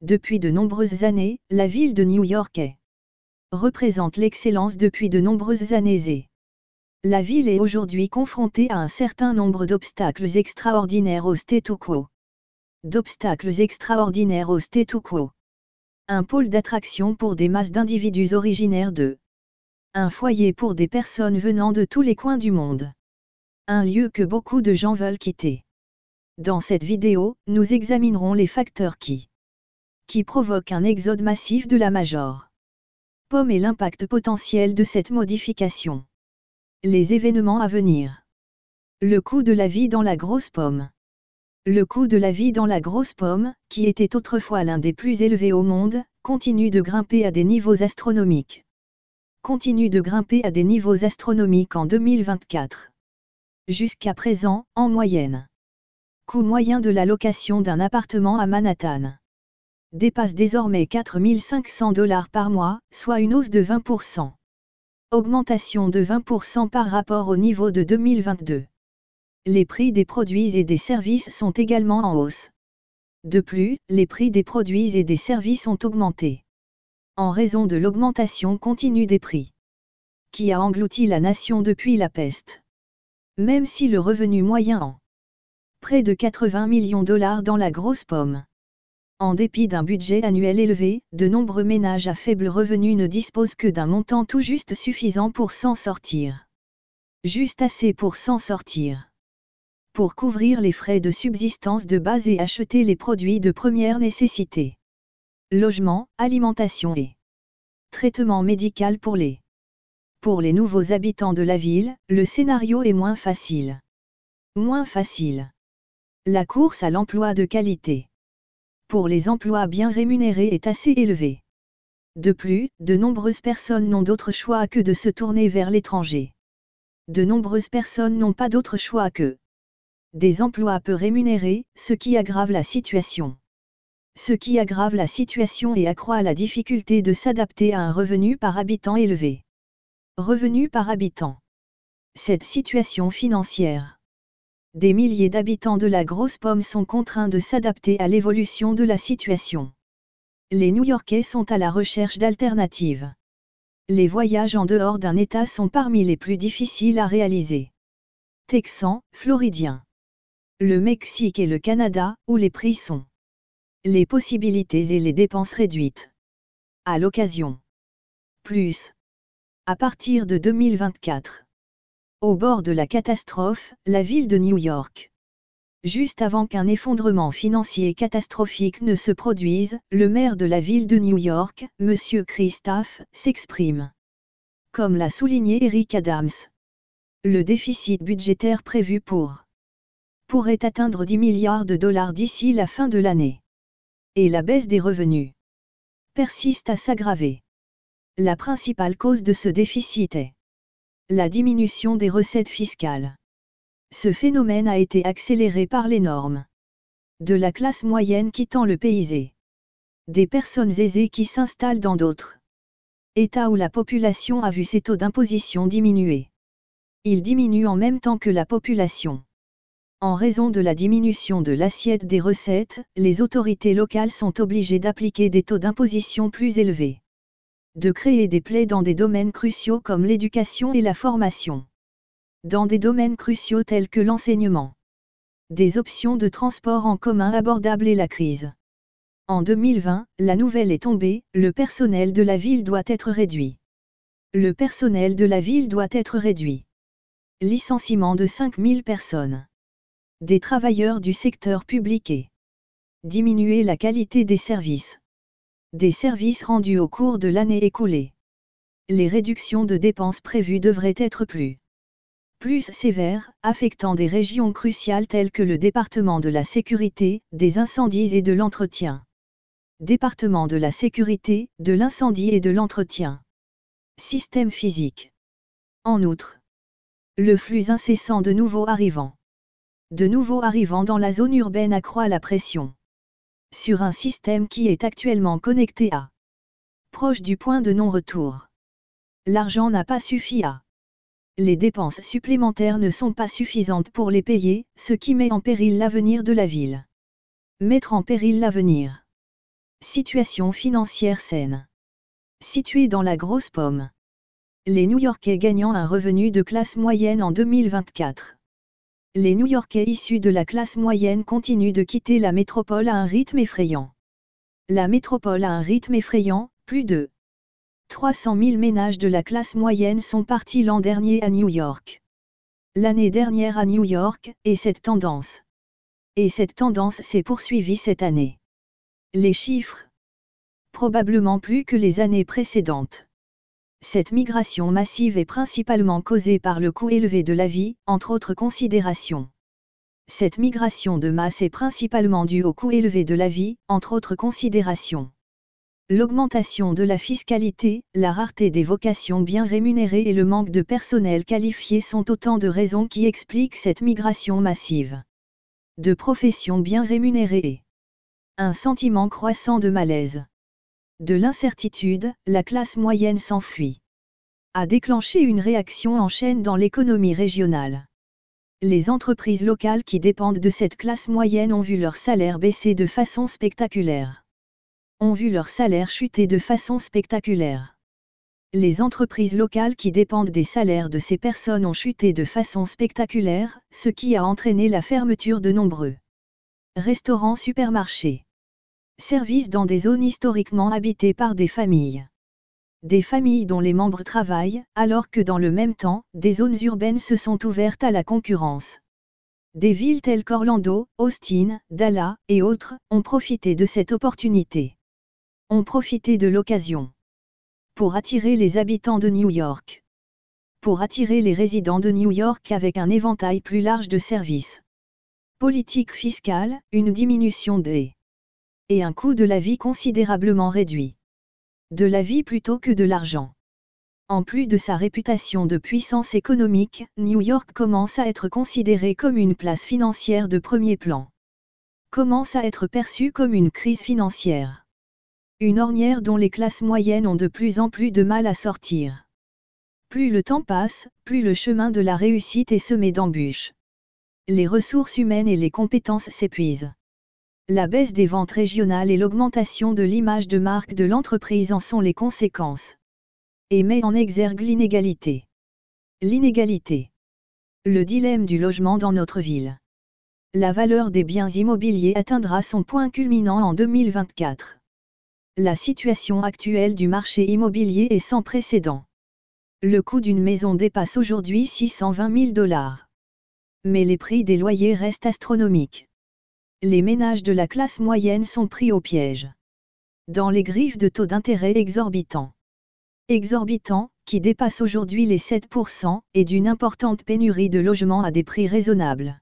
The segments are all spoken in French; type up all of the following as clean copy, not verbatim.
Depuis de nombreuses années, la ville de New York représente l'excellence depuis de nombreuses années et la ville est aujourd'hui confrontée à un certain nombre d'obstacles extraordinaires au statu quo. D'obstacles extraordinaires au statu quo. Un pôle d'attraction pour des masses d'individus originaires de un foyer pour des personnes venant de tous les coins du monde. Un lieu que beaucoup de gens veulent quitter. Dans cette vidéo, nous examinerons les facteurs qui provoquent un exode massif de la Major Pomme et l'impact potentiel de cette modification. Les événements à venir. Le coût de la vie dans la grosse pomme. Le coût de la vie dans la grosse pomme, qui était autrefois l'un des plus élevés au monde, continue de grimper à des niveaux astronomiques. Continue de grimper à des niveaux astronomiques en 2024. Jusqu'à présent, en moyenne. Coût moyen de la location d'un appartement à Manhattan dépasse désormais $4 500 par mois, soit une hausse de 20%. Augmentation de 20% par rapport au niveau de 2022. Les prix des produits et des services sont également en hausse. De plus, les prix des produits et des services ont augmenté. En raison de l'augmentation continue des prix, qui a englouti la nation depuis la peste. Même si le revenu moyen en près de $80 millions dans la grosse pomme. En dépit d'un budget annuel élevé, de nombreux ménages à faible revenu ne disposent que d'un montant tout juste suffisant pour s'en sortir. Juste assez pour s'en sortir. Pour couvrir les frais de subsistance de base et acheter les produits de première nécessité. Logement, alimentation et traitement médical pour les nouveaux habitants de la ville, le scénario est moins facile. Moins facile. La course à l'emploi de qualité pour les emplois bien rémunérés est assez élevée. De plus, de nombreuses personnes n'ont d'autre choix que de se tourner vers l'étranger. De nombreuses personnes n'ont pas d'autre choix que des emplois peu rémunérés, ce qui aggrave la situation. Ce qui aggrave la situation et accroît la difficulté de s'adapter à un revenu par habitant élevé. Revenu par habitant. Cette situation financière. Des milliers d'habitants de la grosse pomme sont contraints de s'adapter à l'évolution de la situation. Les New-Yorkais sont à la recherche d'alternatives. Les voyages en dehors d'un État sont parmi les plus difficiles à réaliser. Texans, Floridiens. Le Mexique et le Canada, où les prix sont. Les possibilités et les dépenses réduites. À l'occasion. Plus. À partir de 2024. Au bord de la catastrophe, la ville de New York. Juste avant qu'un effondrement financier catastrophique ne se produise, le maire de la ville de New York, M. Christophe, s'exprime. Comme l'a souligné Eric Adams. Le déficit budgétaire prévu pourrait atteindre $10 milliards d'ici la fin de l'année. Et la baisse des revenus persiste à s'aggraver. La principale cause de ce déficit est la diminution des recettes fiscales. Ce phénomène a été accéléré par les normes de la classe moyenne quittant le pays et des personnes aisées qui s'installent dans d'autres États où la population a vu ses taux d'imposition diminuer. Ils diminuent en même temps que la population. En raison de la diminution de l'assiette des recettes, les autorités locales sont obligées d'appliquer des taux d'imposition plus élevés. De créer des plaies dans des domaines cruciaux comme l'éducation et la formation. Dans des domaines cruciaux tels que l'enseignement. Des options de transport en commun abordables et la crise. En 2020, la nouvelle est tombée, le personnel de la ville doit être réduit. Le personnel de la ville doit être réduit. Licenciement de 5000 personnes. Des travailleurs du secteur public et diminuer la qualité des services. Des services rendus au cours de l'année écoulée. Les réductions de dépenses prévues devraient être plus sévères, affectant des régions cruciales telles que le département de la sécurité, des incendies et de l'entretien. Département de la sécurité, de l'incendie et de l'entretien. Système physique. En outre, le flux incessant de nouveaux arrivants. De nouveaux arrivants dans la zone urbaine accroît la pression sur un système qui est actuellement connecté à proche du point de non-retour. L'argent n'a pas suffi à. Les dépenses supplémentaires ne sont pas suffisantes pour les payer, ce qui met en péril l'avenir de la ville. Mettre en péril l'avenir Situation financière saine. Situé dans la grosse pomme. Les New-Yorkais gagnant un revenu de classe moyenne en 2024. Les New-Yorkais issus de la classe moyenne continuent de quitter la métropole à un rythme effrayant. La métropole a un rythme effrayant, plus de 300 000 ménages de la classe moyenne sont partis l'an dernier à New York. L'année dernière à New York, et cette tendance s'est poursuivie cette année. Les chiffres. Probablement plus que les années précédentes. Cette migration massive est principalement causée par le coût élevé de la vie, entre autres considérations. Cette migration de masse est principalement due au coût élevé de la vie, entre autres considérations. L'augmentation de la fiscalité, la rareté des vocations bien rémunérées et le manque de personnel qualifié sont autant de raisons qui expliquent cette migration massive. De professions bien rémunérées. Un sentiment croissant de malaise. De l'incertitude, la classe moyenne s'enfuit. A déclenché une réaction en chaîne dans l'économie régionale. Les entreprises locales qui dépendent de cette classe moyenne ont vu leur salaire baisser de façon spectaculaire. Ont vu leur salaire chuter de façon spectaculaire. Les entreprises locales qui dépendent des salaires de ces personnes ont chuté de façon spectaculaire, ce qui a entraîné la fermeture de nombreux restaurants, supermarchés. Services dans des zones historiquement habitées par des familles. Des familles dont les membres travaillent, alors que dans le même temps, des zones urbaines se sont ouvertes à la concurrence. Des villes telles qu'Orlando, Austin, Dallas, et autres, ont profité de cette opportunité. Ont profité de l'occasion. Pour attirer les habitants de New York. Pour attirer les résidents de New York avec un éventail plus large de services. Politique fiscale, une diminution des et un coût de la vie considérablement réduit. De la vie plutôt que de l'argent. En plus de sa réputation de puissance économique, New York commence à être considéré comme une place financière de premier plan. Commence à être perçu comme une crise financière. Une ornière dont les classes moyennes ont de plus en plus de mal à sortir. Plus le temps passe, plus le chemin de la réussite est semé d'embûches. Les ressources humaines et les compétences s'épuisent. La baisse des ventes régionales et l'augmentation de l'image de marque de l'entreprise en sont les conséquences. Et met en exergue l'inégalité. L'inégalité. Le dilemme du logement dans notre ville. La valeur des biens immobiliers atteindra son point culminant en 2024. La situation actuelle du marché immobilier est sans précédent. Le coût d'une maison dépasse aujourd'hui 620 000 $. Mais les prix des loyers restent astronomiques. Les ménages de la classe moyenne sont pris au piège. Dans les griffes de taux d'intérêt exorbitants. Exorbitants, qui dépassent aujourd'hui les 7%, et d'une importante pénurie de logements à des prix raisonnables.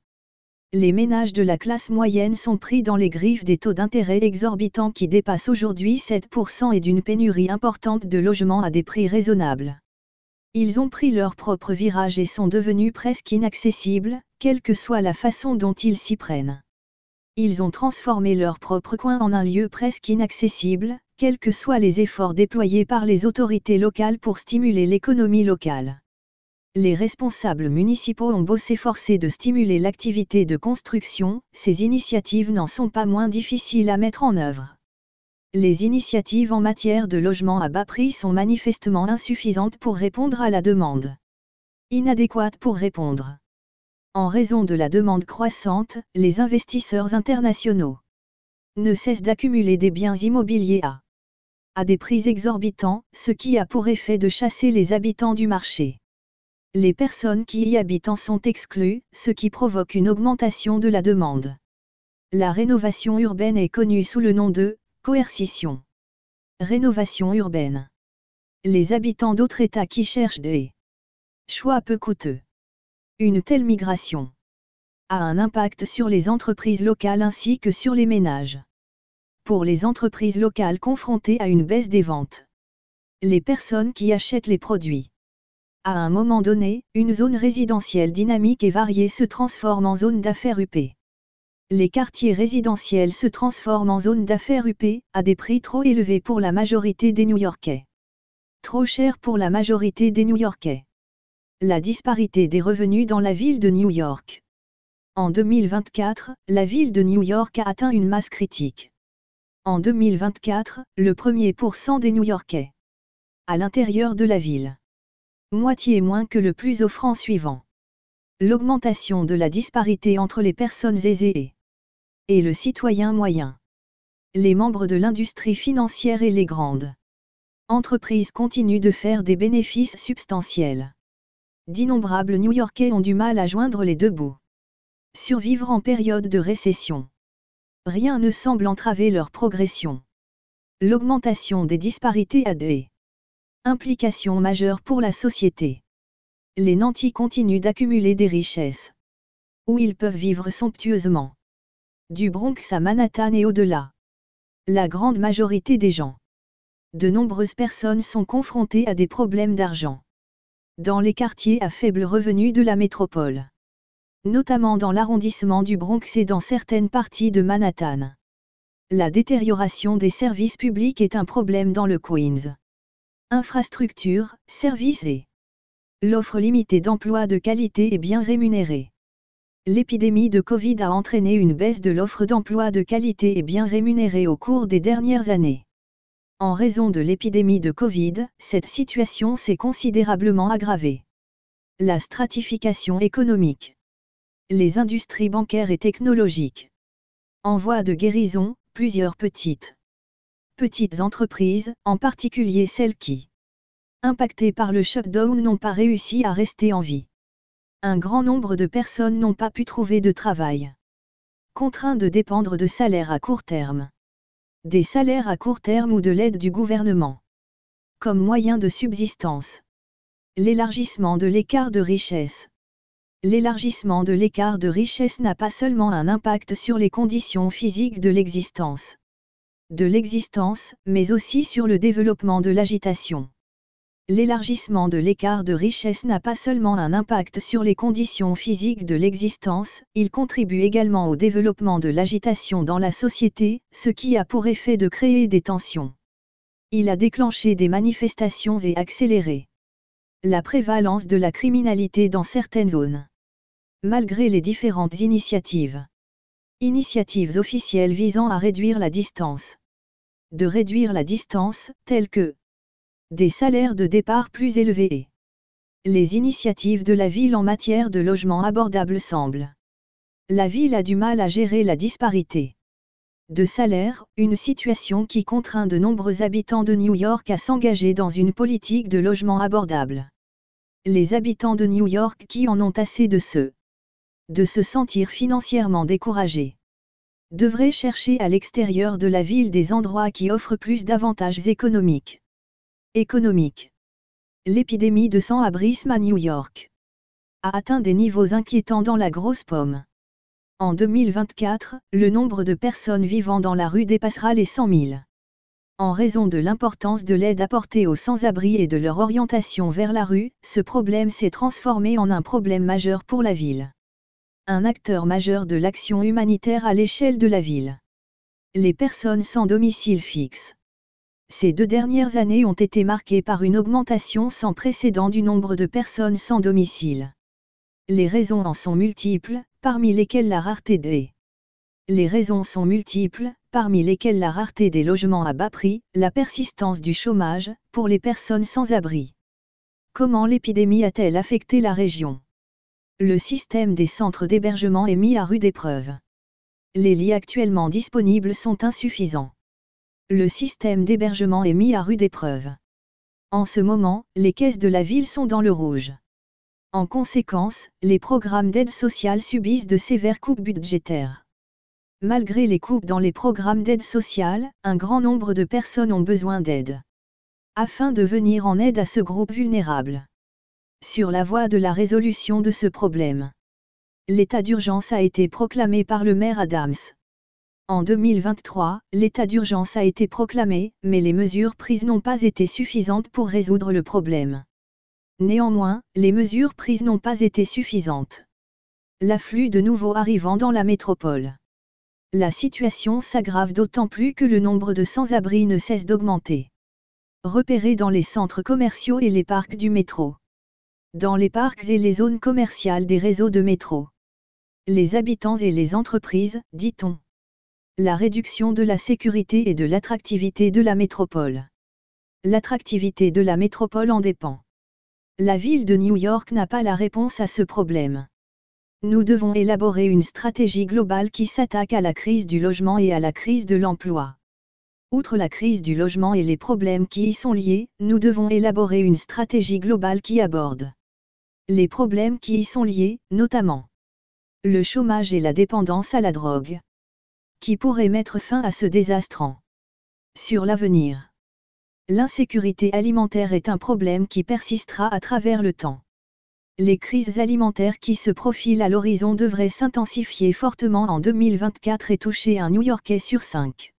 Les ménages de la classe moyenne sont pris dans les griffes des taux d'intérêt exorbitants qui dépassent aujourd'hui 7% et d'une pénurie importante de logements à des prix raisonnables. Ils ont pris leur propre virage et sont devenus presque inaccessibles, quelle que soit la façon dont ils s'y prennent. Ils ont transformé leur propre coin en un lieu presque inaccessible, quels que soient les efforts déployés par les autorités locales pour stimuler l'économie locale. Les responsables municipaux ont beau s'efforcer de stimuler l'activité de construction, ces initiatives n'en sont pas moins difficiles à mettre en œuvre. Les initiatives en matière de logement à bas prix sont manifestement insuffisantes pour répondre à la demande. Inadéquates pour répondre. En raison de la demande croissante, les investisseurs internationaux ne cessent d'accumuler des biens immobiliers à des prix exorbitants, ce qui a pour effet de chasser les habitants du marché. Les personnes qui y habitent en sont exclues, ce qui provoque une augmentation de la demande. La rénovation urbaine est connue sous le nom de coercition. Rénovation urbaine. Les habitants d'autres États qui cherchent des choix peu coûteux. Une telle migration a un impact sur les entreprises locales ainsi que sur les ménages. Pour les entreprises locales confrontées à une baisse des ventes, les personnes qui achètent les produits. À un moment donné, une zone résidentielle dynamique et variée se transforme en zone d'affaires UP. Les quartiers résidentiels se transforment en zone d'affaires UP, à des prix trop élevés pour la majorité des New-Yorkais. Trop cher pour la majorité des New-Yorkais. La disparité des revenus dans la ville de New York. En 2024, la ville de New York a atteint une masse critique. En 2024, le 1% des New-Yorkais. À l'intérieur de la ville. Moitié moins que le plus offrant suivant. L'augmentation de la disparité entre les personnes aisées et le citoyen moyen. Les membres de l'industrie financière et les grandes entreprises continuent de faire des bénéfices substantiels. D'innombrables New-Yorkais ont du mal à joindre les deux bouts. Survivre en période de récession. Rien ne semble entraver leur progression. L'augmentation des disparités a des implications majeures pour la société. Les nantis continuent d'accumuler des richesses. Où ils peuvent vivre somptueusement. Du Bronx à Manhattan et au-delà. La grande majorité des gens. De nombreuses personnes sont confrontées à des problèmes d'argent. Dans les quartiers à faible revenu de la métropole. Notamment dans l'arrondissement du Bronx et dans certaines parties de Manhattan. La détérioration des services publics est un problème dans le Queens. Infrastructures, services et l'offre limitée d'emplois de qualité et bien rémunérés. L'épidémie de Covid a entraîné une baisse de l'offre d'emplois de qualité et bien rémunérés au cours des dernières années. En raison de l'épidémie de Covid, cette situation s'est considérablement aggravée. La stratification économique. Les industries bancaires et technologiques. En voie de guérison, plusieurs petites entreprises, en particulier celles qui, impactées par le shutdown, n'ont pas réussi à rester en vie. Un grand nombre de personnes n'ont pas pu trouver de travail. Contraints de dépendre de salaires à court terme. Des salaires à court terme ou de l'aide du gouvernement. Comme moyen de subsistance. L'élargissement de l'écart de richesse. L'élargissement de l'écart de richesse n'a pas seulement un impact sur les conditions physiques de l'existence, mais aussi sur le développement de l'agitation. L'élargissement de l'écart de richesse n'a pas seulement un impact sur les conditions physiques de l'existence, il contribue également au développement de l'agitation dans la société, ce qui a pour effet de créer des tensions. Il a déclenché des manifestations et accéléré la prévalence de la criminalité dans certaines zones. Malgré les différentes initiatives officielles visant à réduire la distance, telles que des salaires de départ plus élevés et les initiatives de la ville en matière de logement abordable semblent. La ville a du mal à gérer la disparité de salaire, une situation qui contraint de nombreux habitants de New York à s'engager dans une politique de logement abordable. Les habitants de New York qui en ont assez de se sentir financièrement découragés devraient chercher à l'extérieur de la ville des endroits qui offrent plus d'avantages économiques. L'épidémie de sans-abrisme à New York a atteint des niveaux inquiétants dans la Grosse Pomme. En 2024, le nombre de personnes vivant dans la rue dépassera les 100 000. En raison de l'importance de l'aide apportée aux sans-abri et de leur orientation vers la rue, ce problème s'est transformé en un problème majeur pour la ville. Un acteur majeur de l'action humanitaire à l'échelle de la ville. Les personnes sans domicile fixe. Ces 2 dernières années ont été marquées par une augmentation sans précédent du nombre de personnes sans domicile. Les raisons en sont multiples, parmi lesquelles la rareté des logements à bas prix, la persistance du chômage, pour les personnes sans abri. Comment l'épidémie a-t-elle affecté la région? Le système des centres d'hébergement est mis à rude épreuve. Les lits actuellement disponibles sont insuffisants. Le système d'hébergement est mis à rude épreuve. En ce moment, les caisses de la ville sont dans le rouge. En conséquence, les programmes d'aide sociale subissent de sévères coupes budgétaires. Malgré les coupes dans les programmes d'aide sociale, un grand nombre de personnes ont besoin d'aide. Afin de venir en aide à ce groupe vulnérable. Sur la voie de la résolution de ce problème. L'état d'urgence a été proclamé par le maire Adams. En 2023, l'état d'urgence a été proclamé, mais les mesures prises n'ont pas été suffisantes pour résoudre le problème. Néanmoins, les mesures prises n'ont pas été suffisantes. L'afflux de nouveaux arrivants dans la métropole. La situation s'aggrave d'autant plus que le nombre de sans-abri ne cesse d'augmenter. Repérés dans les centres commerciaux et les parcs du métro. Dans les parcs et les zones commerciales des réseaux de métro. Les habitants et les entreprises, dit-on, La réduction de la sécurité et de l'attractivité de la métropole. L'attractivité de la métropole en dépend. La ville de New York n'a pas la réponse à ce problème. Nous devons élaborer une stratégie globale qui s'attaque à la crise du logement et à la crise de l'emploi. Outre la crise du logement et les problèmes qui y sont liés, nous devons élaborer une stratégie globale qui aborde les problèmes qui y sont liés, notamment le chômage et la dépendance à la drogue, qui pourraient mettre fin à ce désastre. Sur l'avenir. L'insécurité alimentaire est un problème qui persistera à travers le temps. Les crises alimentaires qui se profilent à l'horizon devraient s'intensifier fortement en 2024 et toucher un New-Yorkais sur 5.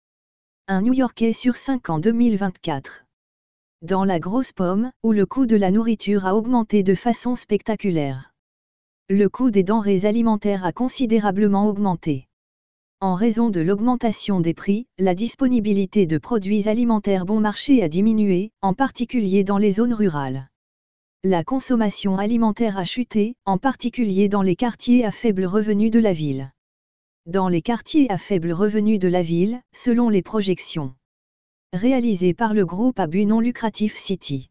Un New-Yorkais sur 5 en 2024. Dans la grosse pomme, où le coût de la nourriture a augmenté de façon spectaculaire. Le coût des denrées alimentaires a considérablement augmenté. En raison de l'augmentation des prix, la disponibilité de produits alimentaires bon marché a diminué, en particulier dans les zones rurales. La consommation alimentaire a chuté, en particulier dans les quartiers à faible revenu de la ville. Dans les quartiers à faible revenu de la ville, selon les projections réalisées par le groupe à but non lucratif City.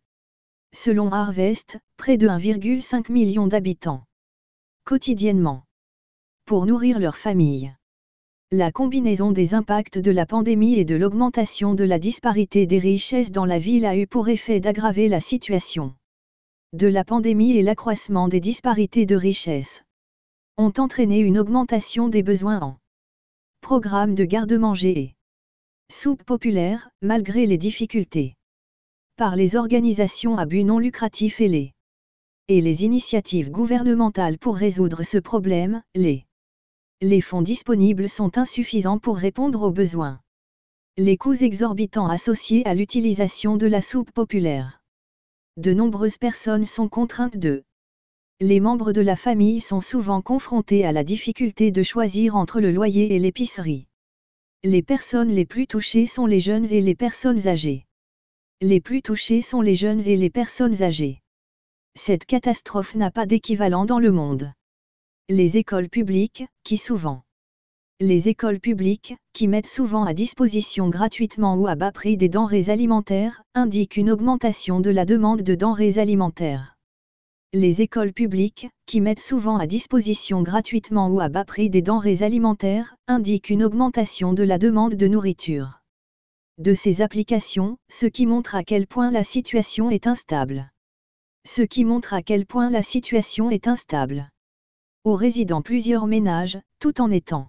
Selon Harvest, près de 1,5 million d'habitants. Quotidiennement. Pour nourrir leur famille. La combinaison des impacts de la pandémie et de l'augmentation de la disparité des richesses dans la ville a eu pour effet d'aggraver la situation. De la pandémie et l'accroissement des disparités de richesses ont entraîné une augmentation des besoins en programmes de garde-manger et soupe populaire, malgré les difficultés par les organisations à but non lucratif et les initiatives gouvernementales pour résoudre ce problème, les fonds disponibles sont insuffisants pour répondre aux besoins. Les coûts exorbitants associés à l'utilisation de la soupe populaire. De nombreuses personnes sont contraintes de. Les membres de la famille sont souvent confrontés à la difficulté de choisir entre le loyer et l'épicerie. Les personnes les plus touchées sont les jeunes et les personnes âgées. Les plus touchés sont les jeunes et les personnes âgées. Cette catastrophe n'a pas d'équivalent dans le monde. Les écoles publiques, Les écoles publiques, qui mettent souvent à disposition gratuitement ou à bas prix des denrées alimentaires, indiquent une augmentation de la demande de denrées alimentaires. Les écoles publiques, qui mettent souvent à disposition gratuitement ou à bas prix des denrées alimentaires, indiquent une augmentation de la demande de nourriture. De ces applications, ce qui montre à quel point la situation est instable. Aux résidents, plusieurs ménages, tout en étant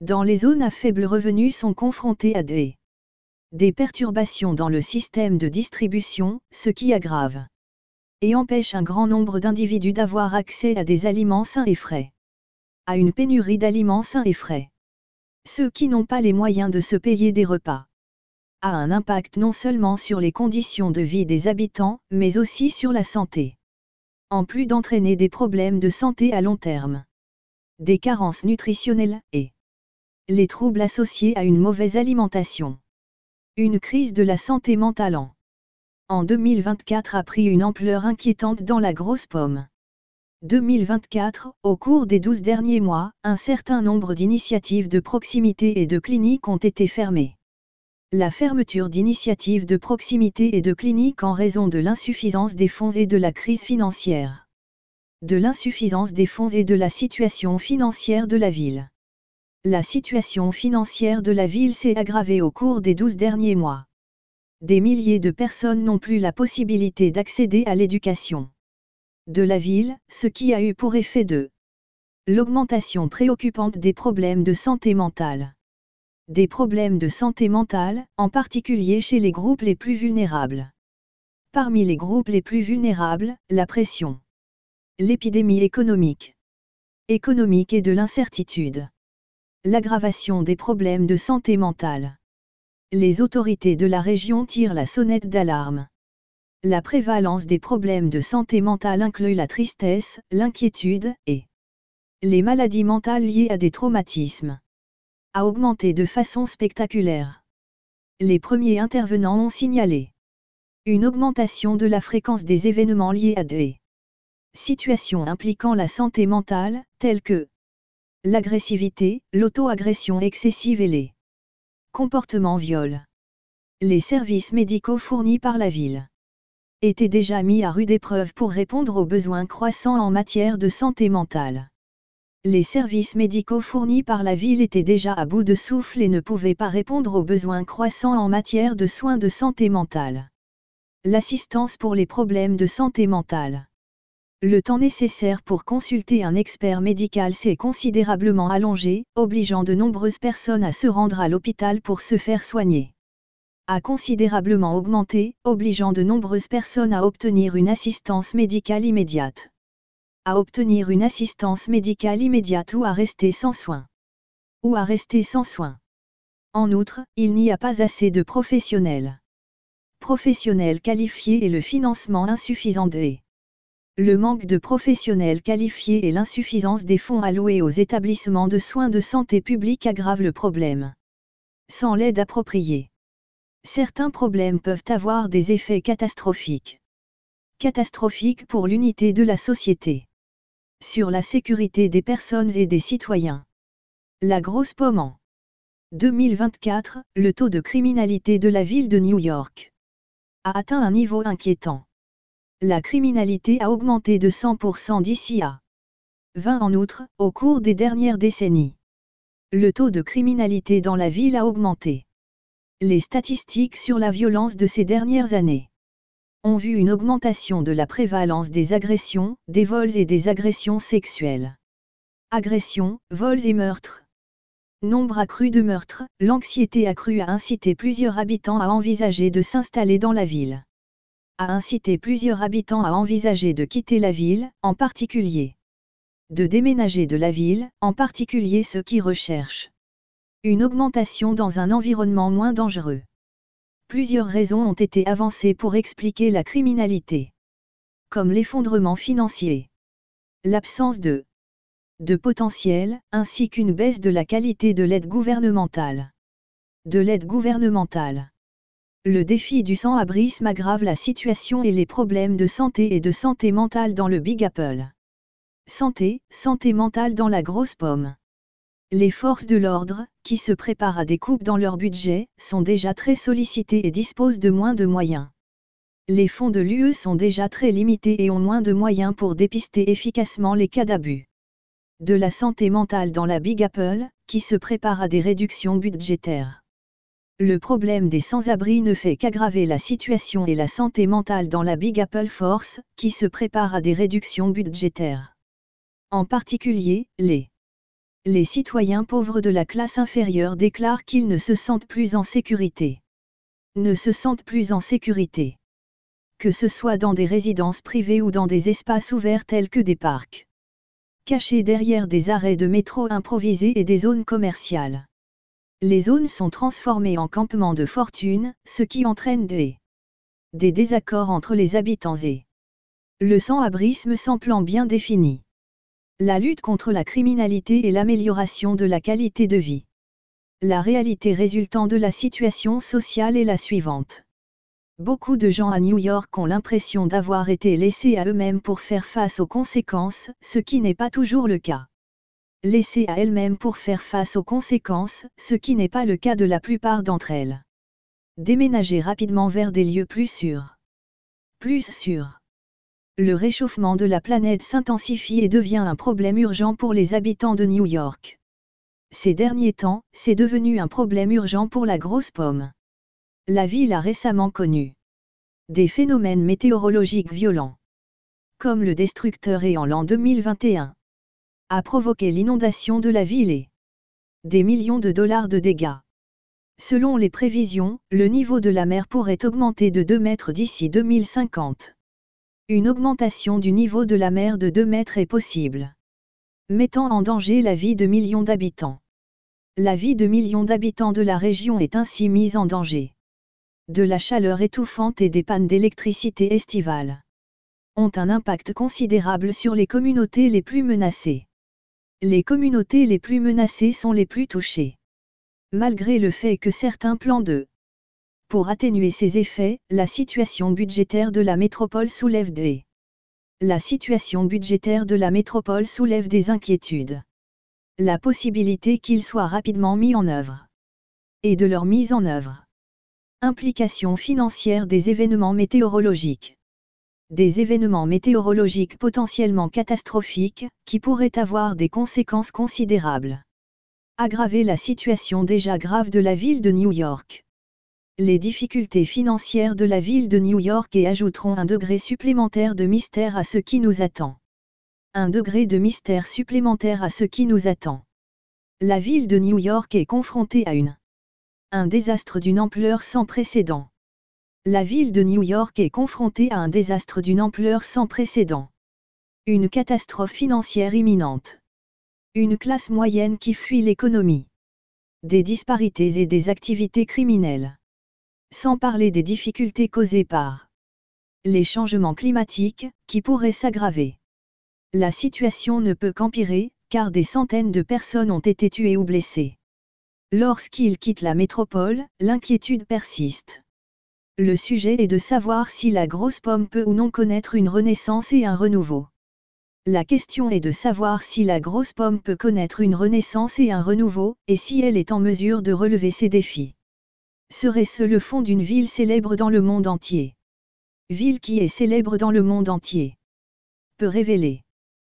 dans les zones à faible revenu, sont confrontés à des perturbations dans le système de distribution, ce qui aggrave et empêche un grand nombre d'individus d'avoir accès à des aliments sains et frais. À une pénurie d'aliments sains et frais. Ceux qui n'ont pas les moyens de se payer des repas. A un impact non seulement sur les conditions de vie des habitants, mais aussi sur la santé. En plus d'entraîner des problèmes de santé à long terme. Des carences nutritionnelles et les troubles associés à une mauvaise alimentation. Une crise de la santé mentale en 2024 a pris une ampleur inquiétante dans la grosse pomme. 2024, au cours des 12 derniers mois, un certain nombre d'initiatives de proximité et de cliniques ont été fermées. La fermeture d'initiatives de proximité et de cliniques en raison de l'insuffisance des fonds et de la crise financière. De l'insuffisance des fonds et de la situation financière de la ville. La situation financière de la ville s'est aggravée au cours des 12 derniers mois. Des milliers de personnes n'ont plus la possibilité d'accéder à l'éducation de la ville, ce qui a eu pour effet de l'augmentation préoccupante des problèmes de santé mentale. Des problèmes de santé mentale, en particulier chez les groupes les plus vulnérables. Parmi les groupes les plus vulnérables, la pression. L'épidémie économique et de l'incertitude. L'aggravation des problèmes de santé mentale. Les autorités de la région tirent la sonnette d'alarme. La prévalence des problèmes de santé mentale inclut la tristesse, l'inquiétude, et les maladies mentales liées à des traumatismes. A augmenté de façon spectaculaire. Les premiers intervenants ont signalé une augmentation de la fréquence des événements liés à des situations impliquant la santé mentale, telles que L'agressivité, l'auto-agression excessive et les comportements viol. Les services médicaux fournis par la ville étaient déjà mis à rude épreuve pour répondre aux besoins croissants en matière de santé mentale. Les services médicaux fournis par la ville étaient déjà à bout de souffle et ne pouvaient pas répondre aux besoins croissants en matière de soins de santé mentale. L'assistance pour les problèmes de santé mentale. Le temps nécessaire pour consulter un expert médical s'est considérablement allongé, obligeant de nombreuses personnes à se rendre à l'hôpital pour se faire soigner. A considérablement augmenté, obligeant de nombreuses personnes à obtenir une assistance médicale immédiate. À obtenir une assistance médicale immédiate ou à rester sans soins. Ou à rester sans soins. En outre, il n'y a pas assez de professionnels. Professionnels qualifiés et le financement insuffisant de. Le manque de professionnels qualifiés et l'insuffisance des fonds alloués aux établissements de soins de santé publique aggravent le problème. Sans l'aide appropriée, certains problèmes peuvent avoir des effets catastrophiques. Catastrophiques pour l'unité de la société. Sur la sécurité des personnes et des citoyens. La grosse pomme en 2024, le taux de criminalité de la ville de New York a atteint un niveau inquiétant. La criminalité a augmenté de 100% d'ici à 20 en outre, au cours des dernières décennies. Le taux de criminalité dans la ville a augmenté. Les statistiques sur la violence de ces dernières années ont vu une augmentation de la prévalence des agressions, des vols et des agressions sexuelles. Agressions, vols et meurtres. Nombre accru de meurtres, l'anxiété accrue a incité plusieurs habitants à envisager de s'installer dans la ville. A incité plusieurs habitants à envisager de quitter la ville, en particulier. De déménager de la ville, en particulier ceux qui recherchent une augmentation dans un environnement moins dangereux. Plusieurs raisons ont été avancées pour expliquer la criminalité. Comme l'effondrement financier. L'absence de potentiel, ainsi qu'une baisse de la qualité de l'aide gouvernementale. De l'aide gouvernementale. Le défi du sans-abrisme aggrave la situation et les problèmes de santé et de santé mentale dans le Big Apple. Santé mentale dans la grosse pomme. Les forces de l'ordre, qui se préparent à des coupes dans leur budget, sont déjà très sollicitées et disposent de moins de moyens. Les fonds de l'UE sont déjà très limités et ont moins de moyens pour dépister efficacement les cas d'abus. De la santé mentale dans la Big Apple, qui se prépare à des réductions budgétaires. Le problème des sans-abri ne fait qu'aggraver la situation et la santé mentale dans la Big Apple Force, qui se prépare à des réductions budgétaires. En particulier, les citoyens pauvres de la classe inférieure déclarent qu'ils ne se sentent plus en sécurité. Ne se sentent plus en sécurité. Que ce soit dans des résidences privées ou dans des espaces ouverts tels que des parcs. Cachés derrière des arrêts de métro improvisés et des zones commerciales. Les zones sont transformées en campements de fortune, ce qui entraîne des désaccords entre les habitants et le sans-abrisme sans plan bien défini. La lutte contre la criminalité et l'amélioration de la qualité de vie. La réalité résultant de la situation sociale est la suivante. Beaucoup de gens à New York ont l'impression d'avoir été laissés à eux-mêmes pour faire face aux conséquences, ce qui n'est pas toujours le cas. Laissées à elles-mêmes pour faire face aux conséquences, ce qui n'est pas le cas de la plupart d'entre elles. Déménager rapidement vers des lieux plus sûrs. Plus sûrs. Le réchauffement de la planète s'intensifie et devient un problème urgent pour les habitants de New York. Ces derniers temps, c'est devenu un problème urgent pour la grosse pomme. La ville a récemment connu des phénomènes météorologiques violents. Comme le destructeur et en l'an 2021 a provoqué l'inondation de la ville et des millions de dollars de dégâts. Selon les prévisions, le niveau de la mer pourrait augmenter de 2 mètres d'ici 2050. Une augmentation du niveau de la mer de 2 mètres est possible, mettant en danger la vie de millions d'habitants. La vie de millions d'habitants de la région est ainsi mise en danger. De la chaleur étouffante et des pannes d'électricité estivales ont un impact considérable sur les communautés les plus menacées. Les communautés les plus menacées sont les plus touchées. Malgré le fait que certains plans pour atténuer ces effets, la situation budgétaire de la métropole soulève des inquiétudes. la possibilité qu'ils soient rapidement mis en œuvre. Et de leur mise en œuvre. Implications financières des événements météorologiques. Des événements météorologiques potentiellement catastrophiques, qui pourraient avoir des conséquences considérables. Aggraver la situation déjà grave de la ville de New York. Les difficultés financières de la ville de New York et ajouteront un degré supplémentaire de mystère à ce qui nous attend. Un degré de mystère supplémentaire à ce qui nous attend. La ville de New York est confrontée à un désastre d'une ampleur sans précédent. La ville de New York est confrontée à un désastre d'une ampleur sans précédent. Une catastrophe financière imminente. Une classe moyenne qui fuit l'économie. Des disparités et des activités criminelles. Sans parler des difficultés causées par les changements climatiques, qui pourraient s'aggraver. La situation ne peut qu'empirer, car des centaines de personnes ont été tuées ou blessées. Lorsqu'ils quittent la métropole, l'inquiétude persiste. Le sujet est de savoir si la grosse pomme peut ou non connaître une renaissance et un renouveau. La question est de savoir si la grosse pomme peut connaître une renaissance et un renouveau, et si elle est en mesure de relever ces défis. Serait-ce le fond d'une ville célèbre dans le monde entier? Ville qui est célèbre dans le monde entier. Peut révéler.